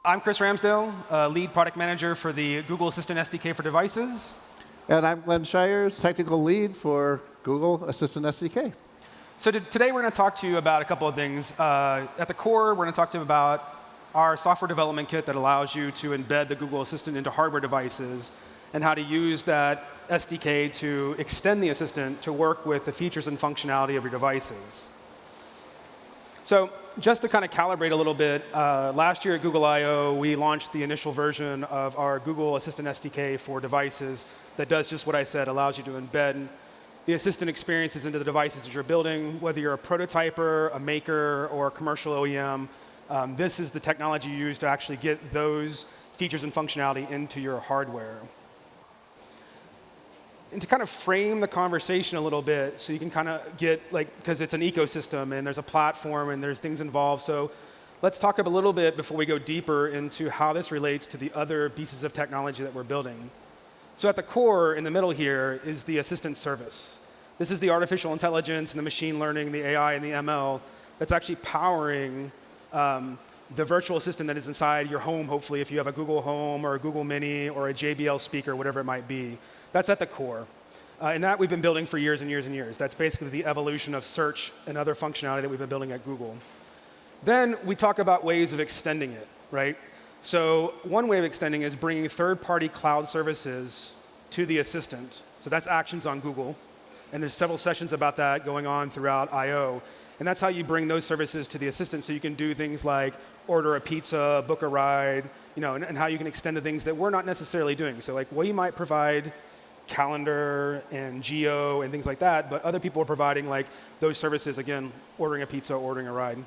I'm Chris Ramsdale, lead product manager for the Google Assistant SDK for devices. And I'm Glen Shires, technical lead for Google Assistant SDK. So today we're going to talk to you about a couple of things. At the core, we're going to talk to you about our software development kit that allows you to embed the Google Assistant into hardware devices, and how to use that SDK to extend the Assistant to work with the features and functionality of your devices. So just to kind of calibrate a little bit, last year at Google I/O, we launched the initial version of our Google Assistant SDK for devices that does just what I said, allows you to embed the Assistant experiences into the devices that you're building. Whether you're a prototyper, a maker, or a commercial OEM, this is the technology you use to actually get those features and functionality into your hardware. And to kind of frame the conversation a little bit, so you can kind of get, because it's an ecosystem, and there's a platform, and there's things involved. So let's talk a little bit before we go deeper into how this relates to the other pieces of technology that we're building. So at the core, in the middle here, is the Assistant service. This is the artificial intelligence and the machine learning, the AI and the ML that's actually powering the virtual assistant that is inside your home, hopefully, if you have a Google Home or a Google Mini or a JBL speaker, whatever it might be. That's at the core. And that we've been building for years and years and years. That's basically the evolution of search and other functionality that we've been building at Google. Then we talk about ways of extending it, right? So one way of extending is bringing third-party cloud services to the Assistant. So that's Actions on Google. And there's several sessions about that going on throughout I/O. And that's how you bring those services to the Assistant, so you can do things like order a pizza, book a ride, and how you can extend the things that we're not necessarily doing. So we might provide calendar and geo and things like that, but other people are providing those services, again, ordering a pizza, ordering a ride.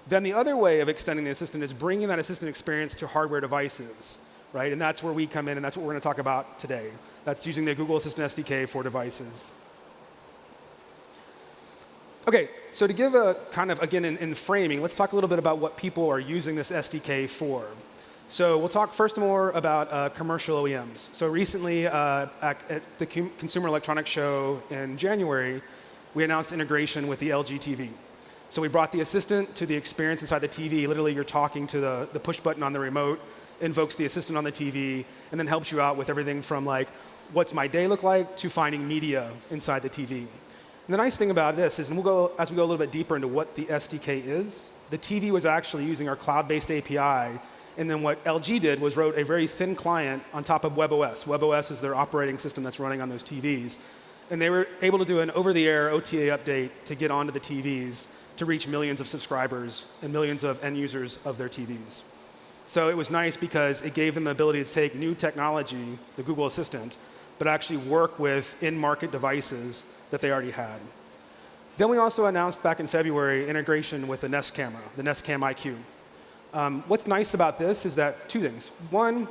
Then the other way of extending the Assistant is bringing that Assistant experience to hardware devices, right? And that's where we come in, and that's what we're going to talk about today. That's using the Google Assistant SDK for devices. OK, so to give a kind of, again, in framing, let's talk a little bit about what people are using this SDK for. So we'll talk first more about commercial OEMs. So recently, at the Consumer Electronics Show in January, we announced integration with the LG TV. So we brought the Assistant to the experience inside the TV. Literally, you're talking to the push button on the remote, invokes the Assistant on the TV, and then helps you out with everything from what's my day look like to finding media inside the TV. And the nice thing about this is, and as we go a little bit deeper into what the SDK is, the TV was actually using our cloud-based API. And then what LG did was wrote a very thin client on top of WebOS. WebOS is their operating system that's running on those TVs. And they were able to do an over-the-air OTA update to get onto the TVs to reach millions of subscribers and millions of end users of their TVs. So it was nice because it gave them the ability to take new technology, the Google Assistant, but actually work with in-market devices that they already had. Then we also announced back in February integration with the Nest camera, the Nest Cam IQ. What's nice about this is that two things. One,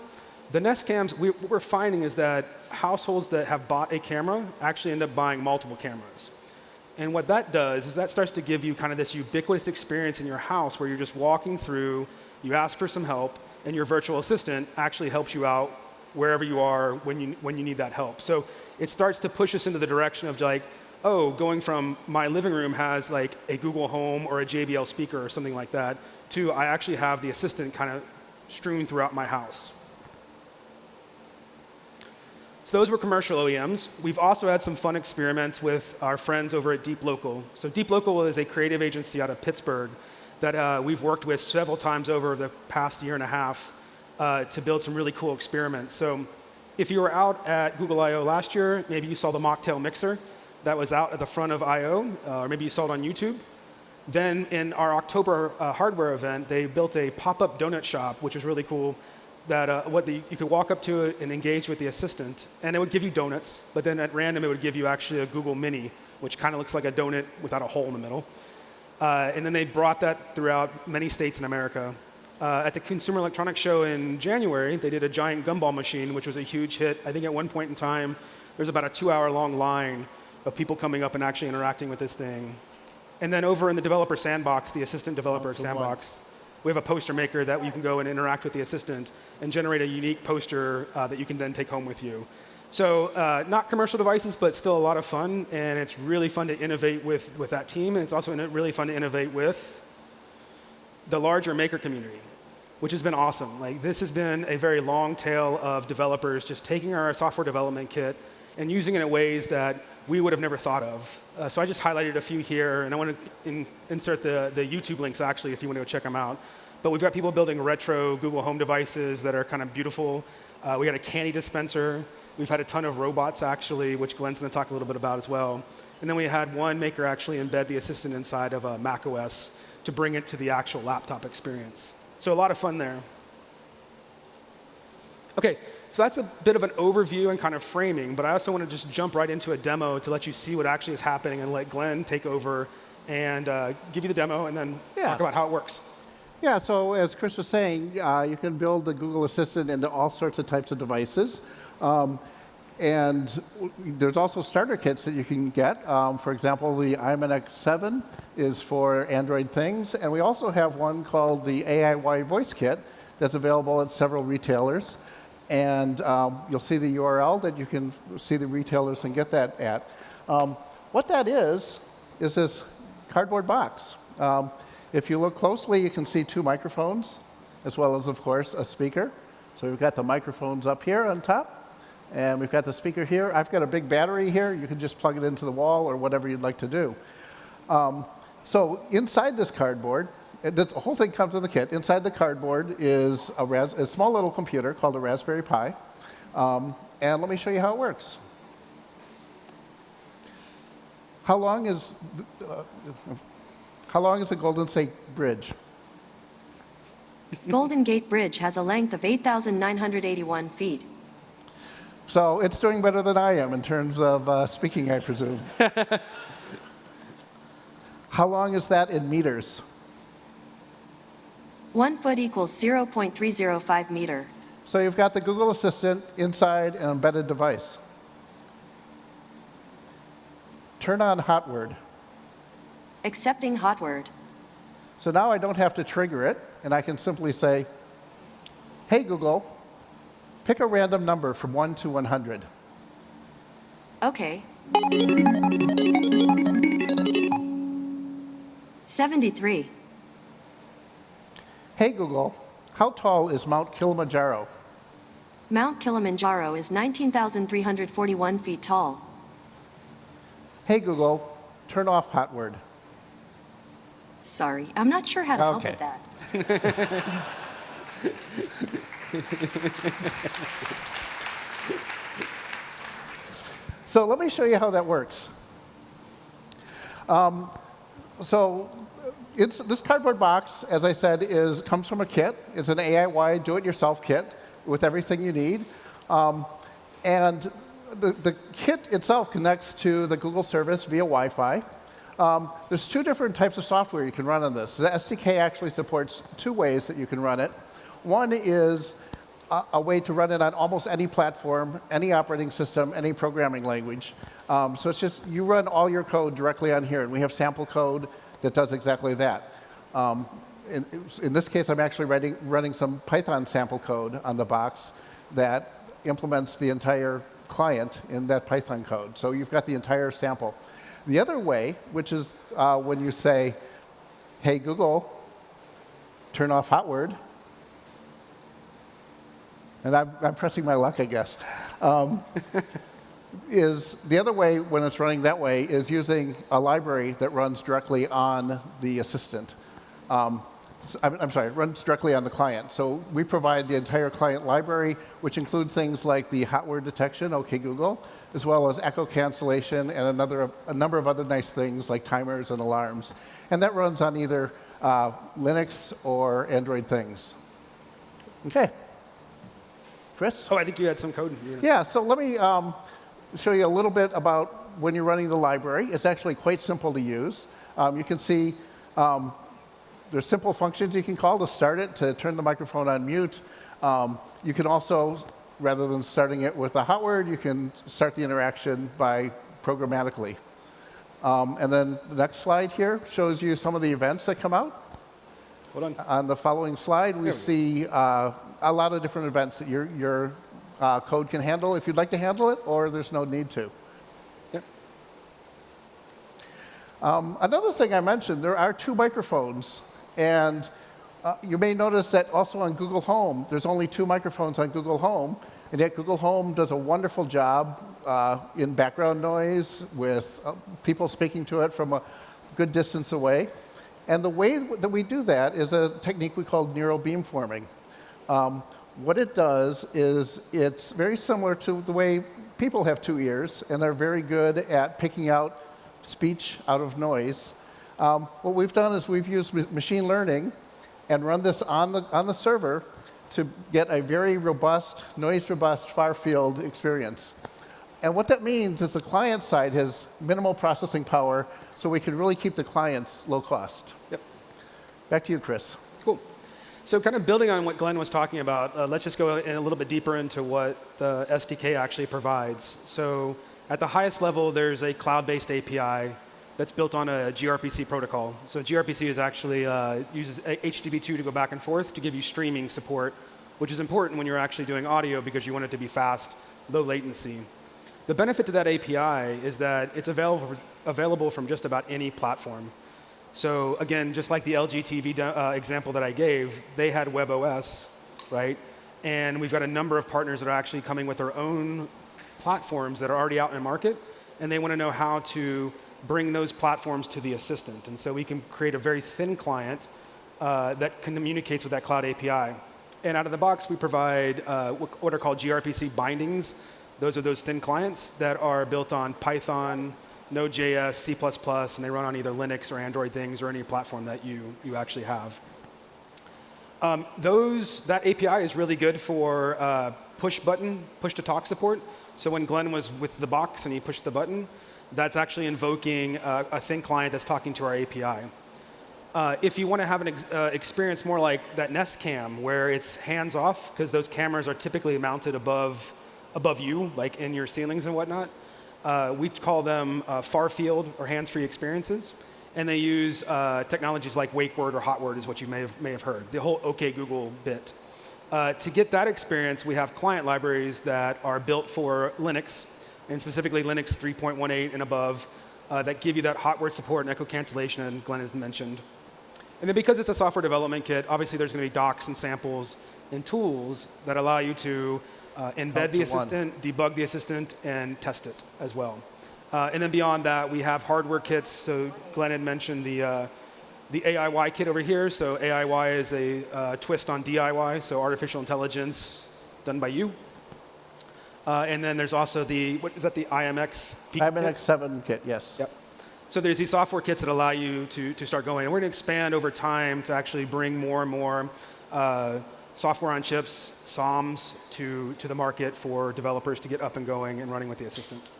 the Nest cams, what we're finding is that households that have bought a camera actually end up buying multiple cameras. And what that does is that starts to give you kind of this ubiquitous experience in your house where you're just walking through, you ask for some help, and your virtual assistant actually helps you out wherever you are when you need that help. So it starts to push us into the direction of going from my living room has a Google Home or a JBL speaker or something like that, to I actually have the Assistant kind of strewn throughout my house. So those were commercial OEMs. We've also had some fun experiments with our friends over at DeepLocal. So DeepLocal is a creative agency out of Pittsburgh that we've worked with several times over the past year and a half to build some really cool experiments. So if you were out at Google I/O last year, maybe you saw the mocktail mixer that was out at the front of I/O, or maybe you saw it on YouTube. Then in our October hardware event, they built a pop-up donut shop, which is really cool, that you could walk up to it and engage with the Assistant, and it would give you donuts, but then at random it would give you actually a Google Mini, which kind of looks like a donut without a hole in the middle. And then they brought that throughout many states in America. At the Consumer Electronics Show in January, they did a giant gumball machine, which was a huge hit. I think at one point in time, there was about a 2-hour-long line of people coming up and actually interacting with this thing. And then over in the developer sandbox, the Assistant developer sandbox, we have a poster maker that you can go and interact with the Assistant and generate a unique poster that you can then take home with you. So not commercial devices, but still a lot of fun. And it's really fun to innovate with that team. And it's also really fun to innovate with the larger maker community. which has been awesome. Like, this has been a very long tail of developers just taking our software development kit and using it in ways that we would have never thought of. So I just highlighted a few here, and I want to insert the YouTube links, actually, if you want to go check them out. But we've got people building retro Google Home devices that are kind of beautiful. We got a candy dispenser. We've had a ton of robots, actually, which Glen's going to talk a little bit about as well. And then we had one maker actually embed the assistant inside of Mac OS to bring it to the actual laptop experience. So a lot of fun there. OK, so that's a bit of an overview and kind of framing. But I also want to just jump right into a demo to let you see what actually is happening and let Glen take over and give you the demo and then talk about how it works. Yeah, so as Chris was saying, you can build the Google Assistant into all sorts of types of devices. And there's also starter kits that you can get. For example, the iMac 7 is for Android things. And we also have one called the AIY Voice Kit that's available at several retailers. And you'll see the URL that you can see the retailers and get that at. What that is this cardboard box. If you look closely, you can see two microphones, as well as, of course, a speaker. So we've got the microphones up here on top, and we've got the speaker here. I've got a big battery here. You can just plug it into the wall or whatever you'd like to do. So inside this cardboard, the whole thing comes in the kit. Inside the cardboard is a small little computer called a Raspberry Pi. And let me show you how it works. How long is the Golden State Bridge? Golden Gate Bridge has a length of 8,981 feet. So it's doing better than I am in terms of speaking, I presume. How long is that in meters? 1 foot equals 0.305 meter. So you've got the Google Assistant inside an embedded device. Turn on hotword. Accepting hotword. So now I don't have to trigger it, and I can simply say, hey, Google, pick a random number from 1 to 100. OK. 73. Hey, Google, how tall is Mount Kilimanjaro? Mount Kilimanjaro is 19,341 feet tall. Hey, Google, turn off hotword. Sorry, I'm not sure how to help with that. So let me show you how that works. This cardboard box, as I said, comes from a kit. It's an AIY do-it-yourself kit with everything you need. And the kit itself connects to the Google service via Wi-Fi. There's two different types of software you can run on this. The SDK actually supports two ways that you can run it. One is a way to run it on almost any platform, any operating system, any programming language. So it's just you run all your code directly on here, and we have sample code that does exactly that. In this case, I'm actually running some Python sample code on the box that implements the entire client in that Python code. So you've got the entire sample. The other way, which is when you say, hey, Google, turn off hotword. And I'm pressing my luck, I guess. Is the other way, when it's running that way, is using a library that runs directly on the assistant. I'm sorry, it runs directly on the client. So we provide the entire client library, which includes things like the hotword detection, OK Google, as well as echo cancellation and a number of other nice things like timers and alarms. And that runs on either Linux or Android things. OK. Chris? Oh, I think you had some code. Yeah, so let me show you a little bit about when you're running the library. It's actually quite simple to use. You can see there's simple functions you can call to start it, to turn the microphone on mute. You can also, rather than starting it with a hotword, you can start the interaction by programmatically. And then the next slide here shows you some of the events that come out. Hold on. On the following slide, we see a lot of different events that your code can handle if you'd like to handle it, or there's no need to. Yep. Another thing I mentioned, there are two microphones. And You may notice that also on Google Home, there's only 2 microphones on Google Home, and yet Google Home does a wonderful job in background noise with people speaking to it from a good distance away. And the way that we do that is a technique we call neural beamforming. What it does is it's very similar to the way people have 2 ears, and they're very good at picking out speech out of noise. What we've done is we've used machine learning and run this on the server to get a very robust, noise-robust far-field experience. And what that means is the client side has minimal processing power, so we can really keep the clients low cost. Yep. Back to you, Chris. Cool. So kind of building on what Glenn was talking about, let's just go in a little bit deeper into what the SDK actually provides. So at the highest level, there's a cloud-based API that's built on a gRPC protocol. So gRPC is actually uses HTTP2 to go back and forth to give you streaming support, which is important when you're actually doing audio because you want it to be fast, low latency. The benefit to that API is that it's available from just about any platform. So again, just like the LG TV example that I gave, they had WebOS, right? And we've got a number of partners that are actually coming with their own platforms that are already out in the market, and they want to know how to bring those platforms to the assistant. And so we can create a very thin client that communicates with that cloud API. And out of the box, we provide what are called gRPC bindings. Those are those thin clients that are built on Python, Node.js, C++, and they run on either Linux or Android things or any platform that you actually have. That API is really good for push-to-talk support. So when Glenn was with the box and he pushed the button, that's actually invoking a thin client that's talking to our API. If you want to have an experience more like that Nest Cam, where it's hands-off, because those cameras are typically mounted above you, like in your ceilings and whatnot, we call them far-field or hands-free experiences. And they use technologies like wakeword or hotword is what you may have heard, the whole OK Google bit. To get that experience, we have client libraries that are built for Linux, and specifically Linux 3.18 and above, that give you that hotword support and echo cancellation, and Glenn has mentioned. And then because it's a software development kit, obviously there's going to be docs and samples and tools that allow you to embed the assistant, debug the assistant, and test it as well. And then beyond that, we have hardware kits. So Glenn had mentioned the AIY kit over here. So AIY is a twist on DIY, so artificial intelligence done by you. And then there's also what is that, the IMX kit? IMX 7 kit, yes. Yep. So there's these software kits that allow you to start going. And we're going to expand over time to actually bring more and more software on chips, SOMs, to the market for developers to get up and going and running with the assistant.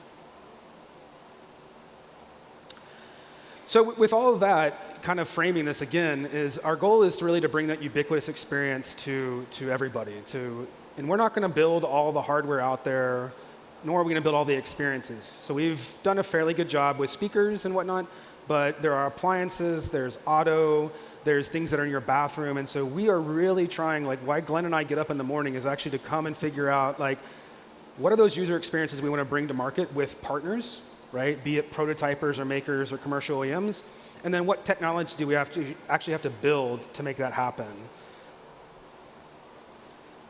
So with all of that, kind of framing this again, is our goal is to bring that ubiquitous experience to everybody. And we're not going to build all the hardware out there, nor are we going to build all the experiences. So we've done a fairly good job with speakers and whatnot, but there are appliances, there's auto, there's things that are in your bathroom. And so we are really trying, like why Glenn and I get up in the morning is actually to come and figure out, like, what are those user experiences we want to bring to market with partners, right? Be it prototypers or makers or commercial OEMs. And then what technology do we actually have to build to make that happen?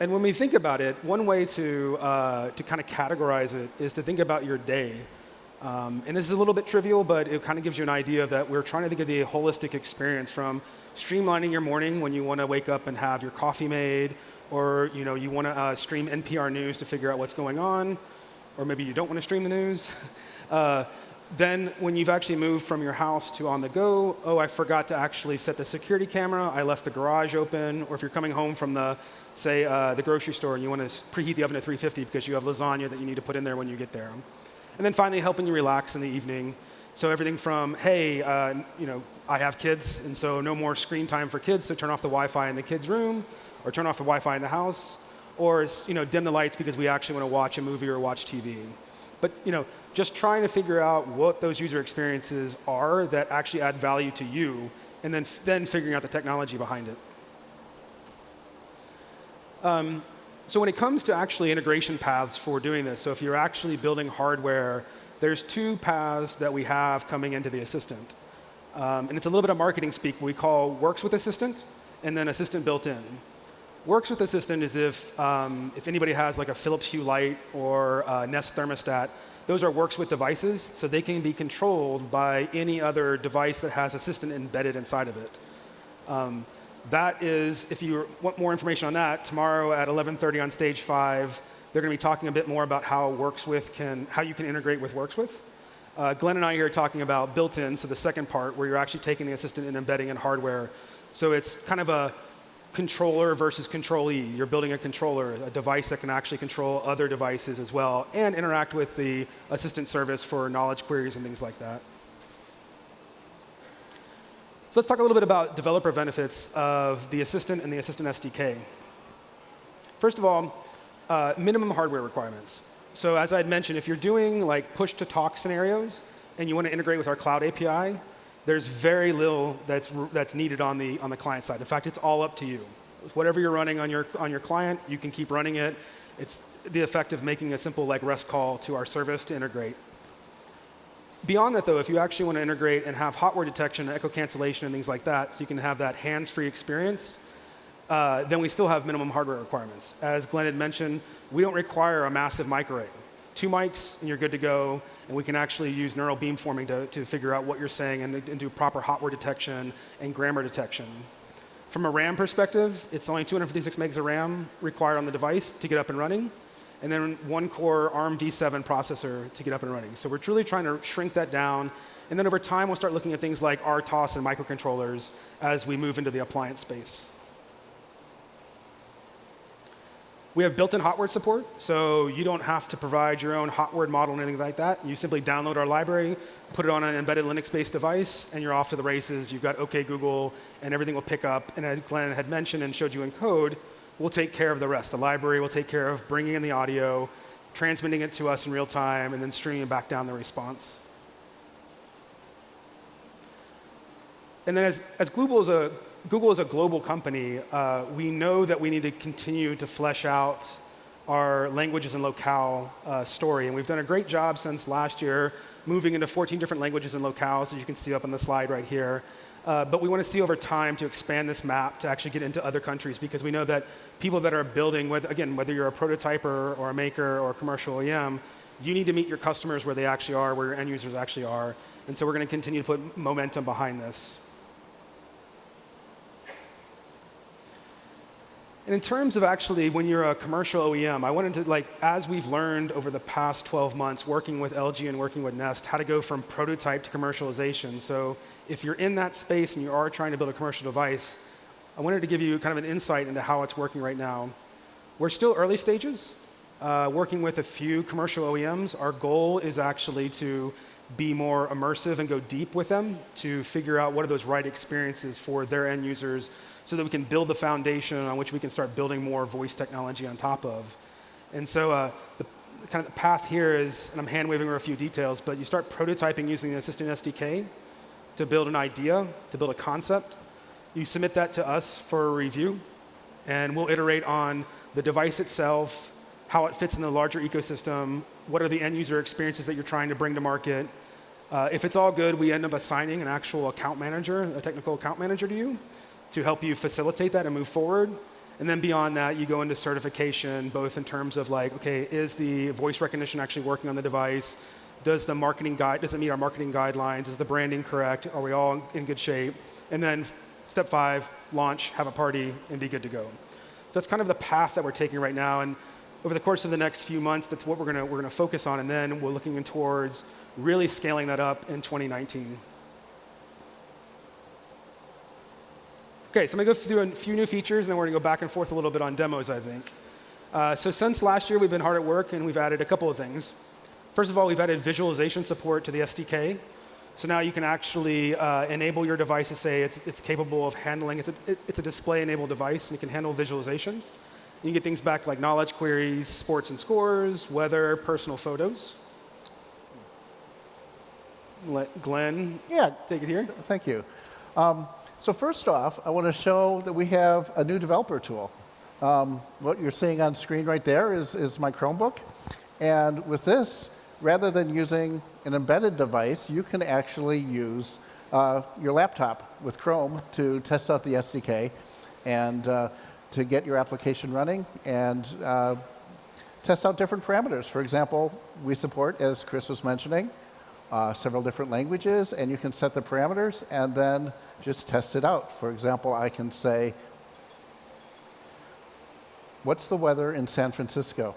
And when we think about it, one way to kind of categorize it is to think about your day. And this is a little bit trivial, but it kind of gives you an idea of that we're trying to think of the holistic experience from streamlining your morning when you want to wake up and have your coffee made, or you want to stream NPR news to figure out what's going on, or maybe you don't want to stream the news. Then when you've actually moved from your house to on the go, oh, I forgot to actually set the security camera, I left the garage open, or if you're coming home from the grocery store and you want to preheat the oven to 350 because you have lasagna that you need to put in there when you get there. And then finally helping you relax in the evening. So everything from, hey, I have kids, and so no more screen time for kids, so turn off the Wi-Fi in the kids' room, or turn off the Wi-Fi in the house, or dim the lights because we actually want to watch a movie or watch TV. But just trying to figure out what those user experiences are that actually add value to you, and then figuring out the technology behind it. So when it comes to actually integration paths for doing this, so if you're actually building hardware, there's 2 paths that we have coming into the assistant. And it's a little bit of marketing speak we call Works with Assistant and then Assistant built in. Works with Assistant is if anybody has like a Philips Hue light or a Nest thermostat, those are works with devices, so they can be controlled by any other device that has Assistant embedded inside of it. That is, if you want more information on that, tomorrow at 11:30 on stage 5, they're going to be talking a bit more about how how you can integrate with Works with. Glenn and I here are talking about built-in, so the second part where you're actually taking the Assistant and embedding in hardware. So it's kind of a controller versus controllee. You're building a controller, a device that can actually control other devices as well and interact with the Assistant service for knowledge queries and things like that. So let's talk a little bit about developer benefits of the Assistant and the Assistant SDK. First of all, minimum hardware requirements. So as I had mentioned, if you're doing like push-to-talk scenarios and you want to integrate with our cloud API, there's very little that's needed on the client side. In fact, it's all up to you. Whatever you're running on your client, you can keep running it. It's the effect of making a simple like REST call to our service to integrate. Beyond that, though, if you actually want to integrate and have hotword detection, echo cancellation, and things like that, so you can have that hands-free experience, then we still have minimum hardware requirements. As Glenn had mentioned, we don't require a massive mic array. 2 mics, and you're good to go. And we can actually use neural beamforming to figure out what you're saying and do proper hotword detection and grammar detection. From a RAM perspective, it's only 256 megs of RAM required on the device to get up and running, and then 1-core ARM v7 processor to get up and running. So we're truly trying to shrink that down. And then over time, we'll start looking at things like RTOS and microcontrollers as we move into the appliance space. We have built-in hotword support, so you don't have to provide your own hotword model or anything like that. You simply download our library, put it on an embedded Linux-based device, and you're off to the races. You've got OK Google, and everything will pick up. And as Glenn had mentioned and showed you in code, we'll take care of the rest. The library will take care of bringing in the audio, transmitting it to us in real time, and then streaming back down the response. And then as Google is a global company, we know that we need to continue to flesh out our languages and locale story. And we've done a great job since last year, moving into 14 different languages and locales, as you can see up on the slide right here. But we want to see over time to expand this map to actually get into other countries, because we know that people that are building, whether you're a prototyper or a maker or a commercial OEM, you need to meet your customers where they actually are, where your end users actually are. And so we're going to continue to put momentum behind this. And in terms of actually when you're a commercial OEM, I wanted to, as we've learned over the past 12 months working with LG and working with Nest, how to go from prototype to commercialization. So if you're in that space and you are trying to build a commercial device, I wanted to give you kind of an insight into how it's working right now. We're still early stages, working with a few commercial OEMs. Our goal is actually to be more immersive and go deep with them to figure out what are those right experiences for their end users, so that we can build the foundation on which we can start building more voice technology on top of. And so the path here is, and I'm hand-waving over a few details, but you start prototyping using the Assistant SDK to build an idea, to build a concept. You submit that to us for a review, and we'll iterate on the device itself, how it fits in the larger ecosystem, what are the end user experiences that you're trying to bring to market. If it's all good, we end up assigning an actual account manager, a technical account manager to you, to help you facilitate that and move forward. And then beyond that, you go into certification, both in terms of okay, is the voice recognition actually working on the device? Does it meet our marketing guidelines? Is the branding correct? Are we all in good shape? And then step 5, launch, have a party, and be good to go. So that's kind of the path that we're taking right now. And over the course of the next few months, that's what we're going to focus on. And then we're looking towards really scaling that up in 2019. OK, so I'm going to go through a few new features, and then we're going to go back and forth a little bit on demos, I think. So since last year, we've been hard at work, and we've added a couple of things. First of all, we've added visualization support to the SDK. So now you can actually enable your device to say it's capable of handling. It's a display-enabled device, and it can handle visualizations. You can get things back like knowledge queries, sports and scores, weather, personal photos. Let Glenn take it here. Thank you. So first off, I want to show that we have a new developer tool. What you're seeing on screen right there is my Chromebook. And with this, rather than using an embedded device, you can actually use your laptop with Chrome to test out the SDK. and to get your application running and test out different parameters. For example, we support, as Chris was mentioning, several different languages, and you can set the parameters and then just test it out. For example, I can say, what's the weather in San Francisco?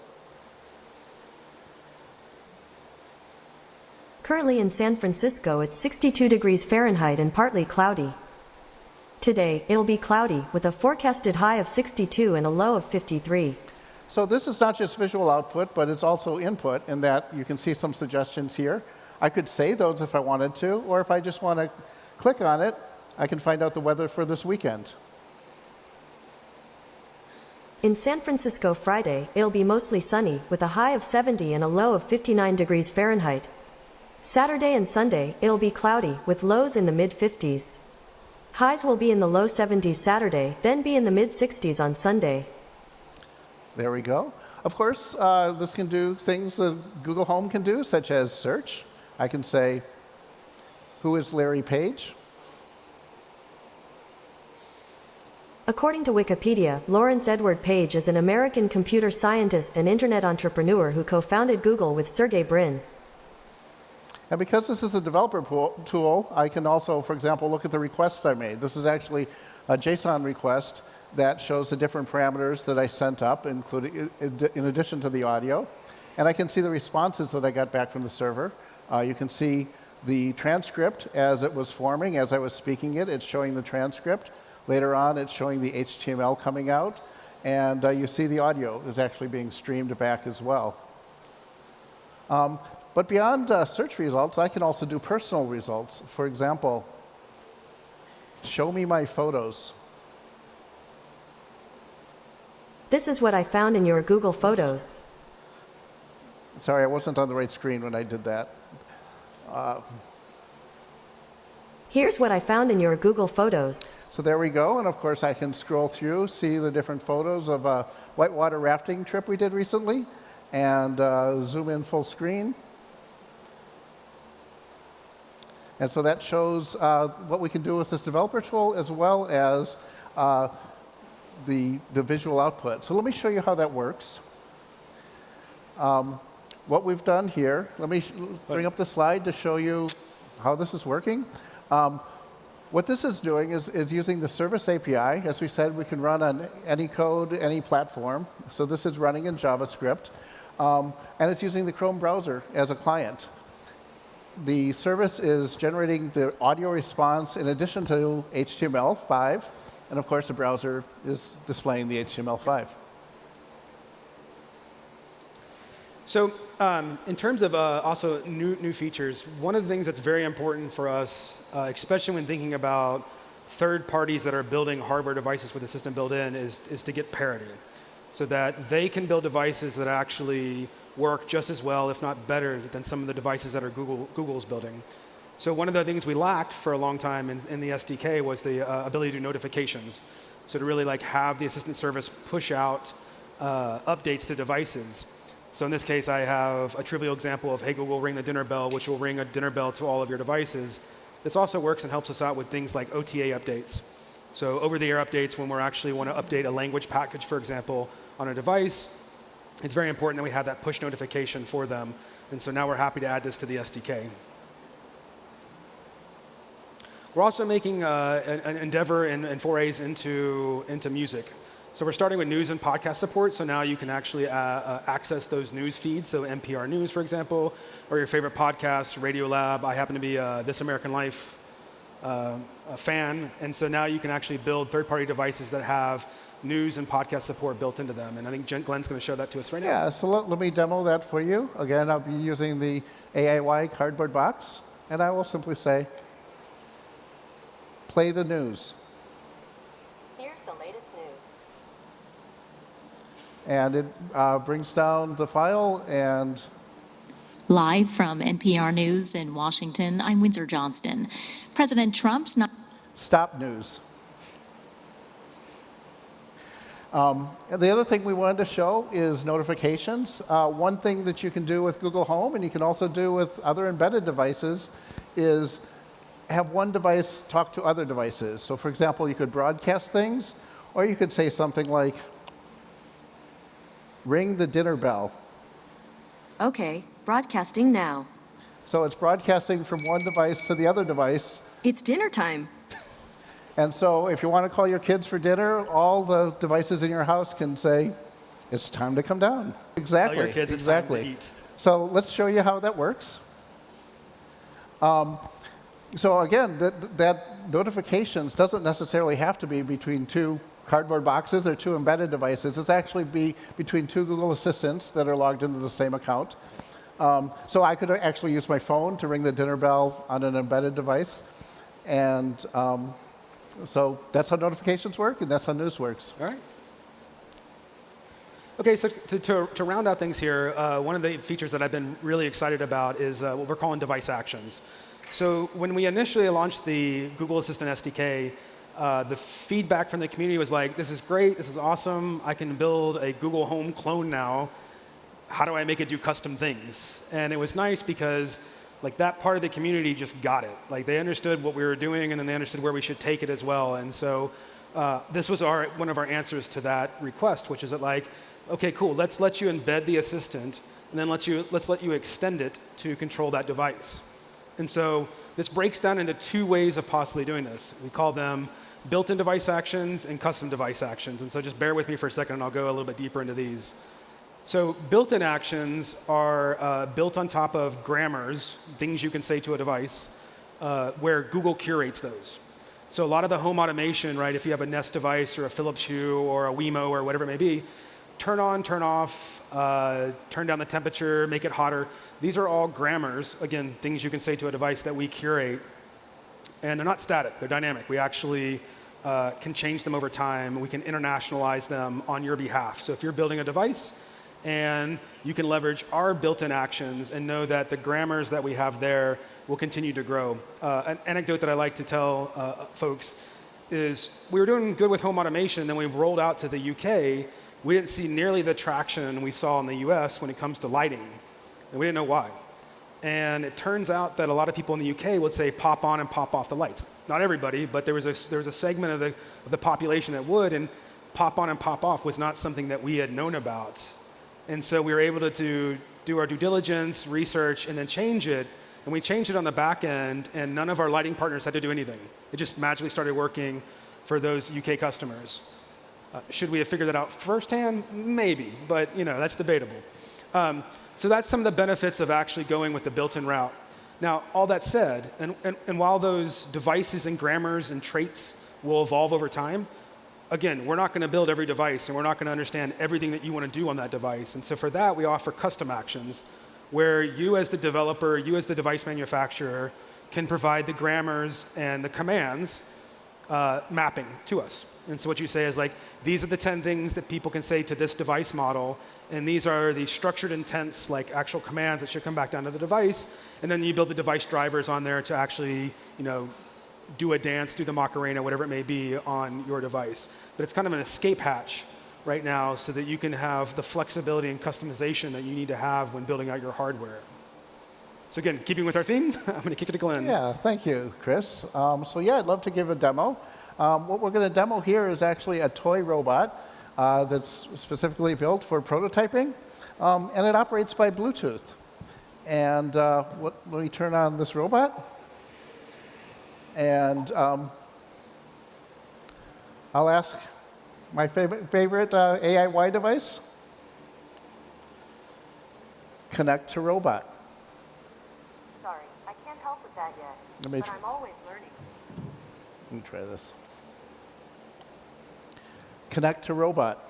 Currently in San Francisco, it's 62 degrees Fahrenheit and partly cloudy. Today, it'll be cloudy with a forecasted high of 62 and a low of 53. So this is not just visual output, but it's also input in that you can see some suggestions here. I could say those if I wanted to, or if I just want to click on it, I can find out the weather for this weekend. In San Francisco Friday, it'll be mostly sunny with a high of 70 and a low of 59 degrees Fahrenheit. Saturday and Sunday, it'll be cloudy with lows in the mid-50s. Highs will be in the low 70s Saturday, then be in the mid-60s on Sunday. There we go. Of course, this can do things that Google Home can do, such as search. I can say, who is Larry Page? According to Wikipedia, Lawrence Edward Page is an American computer scientist and internet entrepreneur who co-founded Google with Sergey Brin. And because this is a developer tool, I can also, for example, look at the requests I made. This is actually a JSON request that shows the different parameters that I sent up, including in addition to the audio. And I can see the responses that I got back from the server. You can see the transcript as it was forming, as I was speaking it. It's showing the transcript. Later on, it's showing the HTML coming out. And you see the audio is actually being streamed back as well. But beyond search results, I can also do personal results. For example, show me my photos. This is what I found in your Google Photos. Sorry, I wasn't on the right screen when I did that. Here's what I found in your Google Photos. So there we go, and of course I can scroll through, see the different photos of a whitewater rafting trip we did recently, and zoom in full screen. And so that shows what we can do with this developer tool, as well as the visual output. So let me show you how that works. What we've done here, let me bring up the slide to show you how this is working. What this is doing is using the Service API. As we said, we can run on any code, any platform. So this is running in JavaScript. And it's using the Chrome browser as a client. The service is generating the audio response in addition to HTML5. And of course, the browser is displaying the HTML5. So in terms of also new features, one of the things that's very important for us, especially when thinking about third parties that are building hardware devices with the system built in, is to get parity, so that they can build devices that actually work just as well, if not better, than some of the devices that are Google's building. So one of the things we lacked for a long time in the SDK was the ability to do notifications. So to really have the assistant service push out updates to devices. So in this case, I have a trivial example of, hey, Google, ring the dinner bell, which will ring a dinner bell to all of your devices. This also works and helps us out with things like OTA updates. So over-the-air updates, when we actually want to update a language package, for example, on a device, it's very important that we have that push notification for them. And so now we're happy to add this to the SDK. We're also making an endeavor and forays into music. So we're starting with news and podcast support. So now you can actually access those news feeds. So NPR News, for example, or your favorite podcast, Radiolab. I happen to be This American Life a fan. And so now you can actually build third-party devices that have news and podcast support built into them. And I think Glen's going to show that to us right now. Yeah, so let me demo that for you. Again, I'll be using the AIY cardboard box. And I will simply say, play the news. Here's the latest news. And it brings down the file and... Live from NPR News in Washington, I'm Windsor Johnston. President Trump's not... Stop news. The other thing we wanted to show is notifications. One thing that you can do with Google Home, and you can also do with other embedded devices, is have one device talk to other devices. So for example, you could broadcast things, Or you could say something like, ring the dinner bell. Okay, broadcasting now. So it's broadcasting from one device to the other device. It's dinner time. And so if you want to call your kids for dinner, all the devices in your house can say, it's time to come down. Exactly. Tell your kids exactly. it's time to eat. So let's show you how that works. So again, that notifications doesn't necessarily have to be between two cardboard boxes or two embedded devices. It's actually between two Google Assistants that are logged into the same account. So I could actually use my phone to ring the dinner bell on an embedded device. And so that's how notifications work, and that's how news works. All right. Okay, so to round out things here, one of the features that I've been really excited about is what we're calling device actions. So when we initially launched the Google Assistant SDK, the feedback from the community was like, this is great, this is awesome, I can build a Google Home clone now. How do I make it do custom things? And it was nice because like that part of the community just got it. Like they understood what we were doing, and then they understood where we should take it as well. And so this was one of our answers to that request, which is that like, okay, cool, let's let you embed the assistant, and then let's let you extend it to control that device. And so this breaks down into two ways of possibly doing this. We call them built-in device actions and custom device actions. And so just bear with me for a second, and I'll go a little bit deeper into these. So built-in actions are built on top of grammars, things you can say to a device, where Google curates those. So a lot of the home automation, right, if you have a Nest device or a Philips Hue or a Wemo or whatever it may be, turn on, turn off, turn down the temperature, make it hotter. These are all grammars, again, things you can say to a device that we curate. And they're not static, they're dynamic. We actually can change them over time. We can internationalize them on your behalf. So if you're building a device, and you can leverage our built-in actions and know that the grammars that we have there will continue to grow. An anecdote that I like to tell folks is we were doing good with home automation, and then we rolled out to the UK. We didn't see nearly the traction we saw in the US when it comes to lighting, and we didn't know why. And it turns out that a lot of people in the UK would say pop on and pop off the lights. Not everybody, but there was a segment of the population that would, and pop on and pop off was not something that we had known about. And so we were able to do our due diligence, research, and then change it. And we changed it on the back end, and none of our lighting partners had to do anything. It just magically started working for those UK customers. Should we have figured that out firsthand? Maybe, but that's debatable. So that's some of the benefits of actually going with the built-in route. Now, all that said, and while those devices and grammars and traits will evolve over time, again, we're not going to build every device, and we're not going to understand everything that you want to do on that device. And so for that, we offer custom actions, where you as the developer, you as the device manufacturer, can provide the grammars and the commands mapping to us. And so what you say is like, these are the 10 things that people can say to this device model, and these are the structured intents, like actual commands that should come back down to the device, and then you build the device drivers on there to actually, do a dance, do the Macarena, whatever it may be on your device. But it's kind of an escape hatch right now so that you can have the flexibility and customization that you need to have when building out your hardware. So again, keeping with our theme, I'm going to kick it to Glen. Yeah, thank you, Chris. So yeah, I'd love to give a demo. What we're going to demo here is actually a toy robot that's specifically built for prototyping, and it operates by Bluetooth. And let me turn on this robot. And I'll ask my favorite AIY device, connect to robot. Sorry, I can't help with that yet, but I'm always learning. Let me try this. Connect to robot.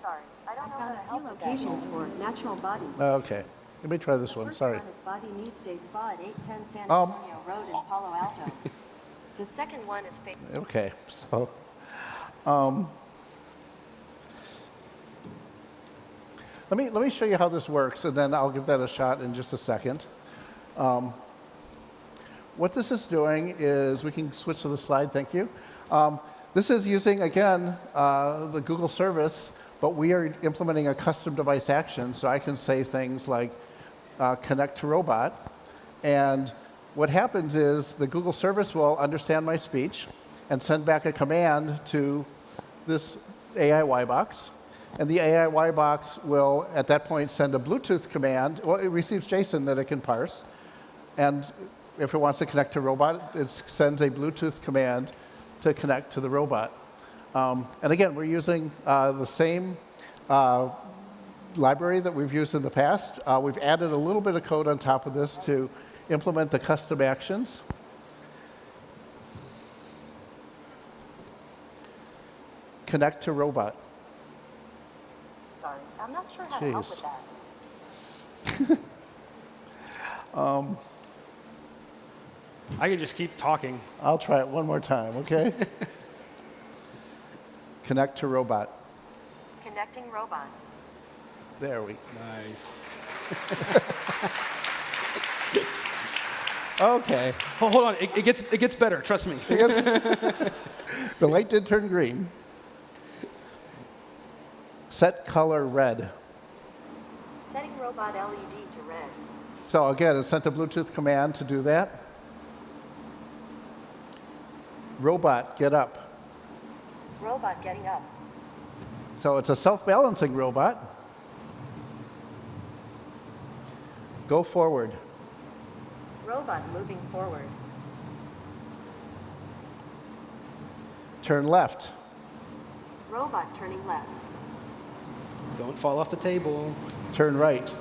Sorry, I don't know how to help with that. Locations for natural body. Okay, let me try this one. Sorry. First one is Body Needs Day Spa at 810 San Antonio Road in Palo Alto. The second one is Okay, so let me show you how this works, and then I'll give that a shot in just a second. What this is doing is, we can switch to the slide, thank you. This is using, again, the Google service, but we are implementing a custom device action, so I can say things like connect to robot. And what happens is the Google service will understand my speech, and send back a command to this AIY box. And the AIY box will, at that point, send a Bluetooth command. Well, it receives JSON that it can parse. And if it wants to connect to robot, it sends a Bluetooth command to connect to the robot. And again, we're using the same library that we've used in the past. We've added a little bit of code on top of this to implement the custom actions. Connect to robot. Sorry, I'm not sure how to help Jeez. with that. I could just keep talking. I'll try it one more time, okay? Connect to robot. Connecting robot. There we go. Nice. Okay. Hold on, it gets better. Trust me. The light did turn green. Set color red. Setting robot LED to red. So again, it sent a Bluetooth command to do that. Robot, get up. Robot getting up. So it's a self-balancing robot. Go forward. Robot moving forward. Turn left. Robot turning left. Don't fall off the table. Turn right.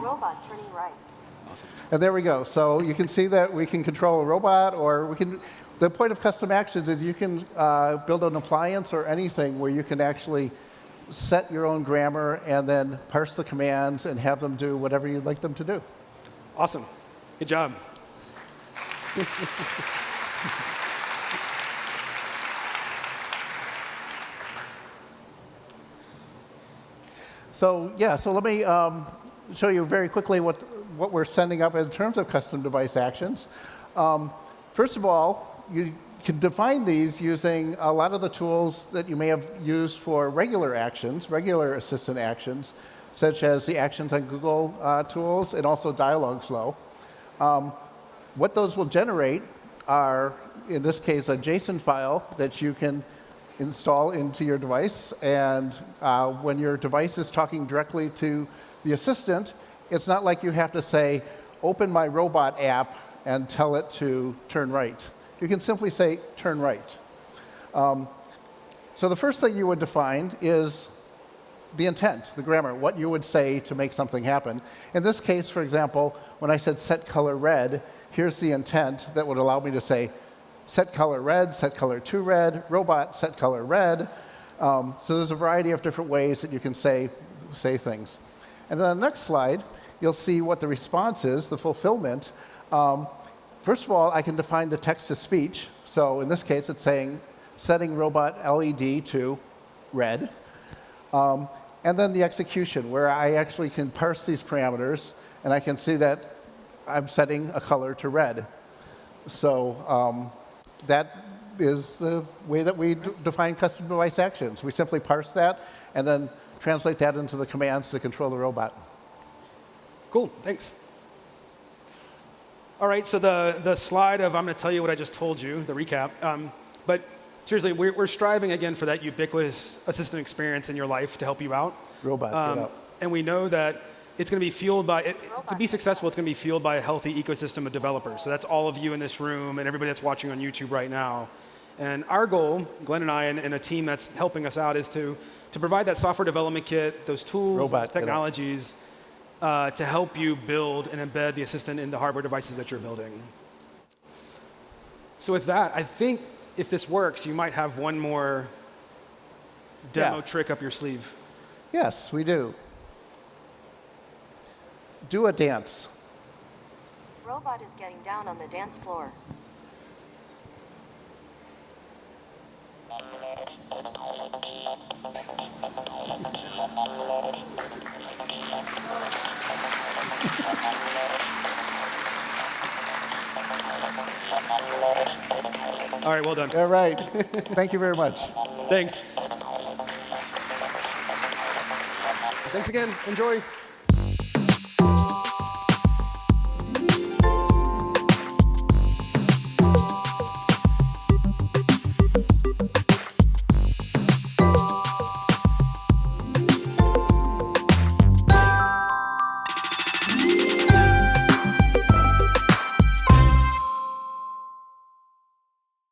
Robot turning right. And there we go. So you can see that we can control a robot, or we can. The point of custom actions is you can build an appliance or anything where you can actually set your own grammar and then parse the commands and have them do whatever you'd like them to do. Awesome. Good job. So yeah, so let me show you very quickly what we're sending up in terms of custom device actions. First of all, you can define these using a lot of the tools that you may have used for regular actions, regular assistant actions, such as the actions on Google tools and also Dialogflow. What those will generate are, in this case, a JSON file that you can install into your device. And when your device is talking directly to the assistant, it's not like you have to say, open my robot app and tell it to turn right. You can simply say, turn right. So the first thing you would define is the intent, the grammar, what you would say to make something happen. In this case, for example, when I said set color red, here's the intent that would allow me to say, set color red, set color to red, robot, set color red. So there's a variety of different ways that you can say things. And then on the next slide, you'll see what the response is, the fulfillment. First of all, I can define the text-to-speech. So in this case, it's saying setting robot LED to red. And then the execution, where I actually can parse these parameters, and I can see that I'm setting a color to red. So that is the way that we define custom device actions. We simply parse that and then translate that into the commands to control the robot. Cool, thanks. All right, so the slide of I'm going to tell you what I just told you, the recap. But seriously, we're striving again for that ubiquitous assistant experience in your life to help you out. Robot, get up. And we know that it's going to be fueled by, to be successful, it's going to be fueled by a healthy ecosystem of developers. So that's all of you in this room and everybody that's watching on YouTube right now. And our goal, Glenn and I and a team that's helping us out, is to provide that software development kit, those tools, Robot, those technologies, to help you build and embed the assistant in the hardware devices that you're building. So with that, I think if this works, you might have one more demo trick up your sleeve. Yes, we do. Do a dance. Robot is getting down on the dance floor. All right, well done. All right. Thank you very much. Thanks. Thanks again. Enjoy.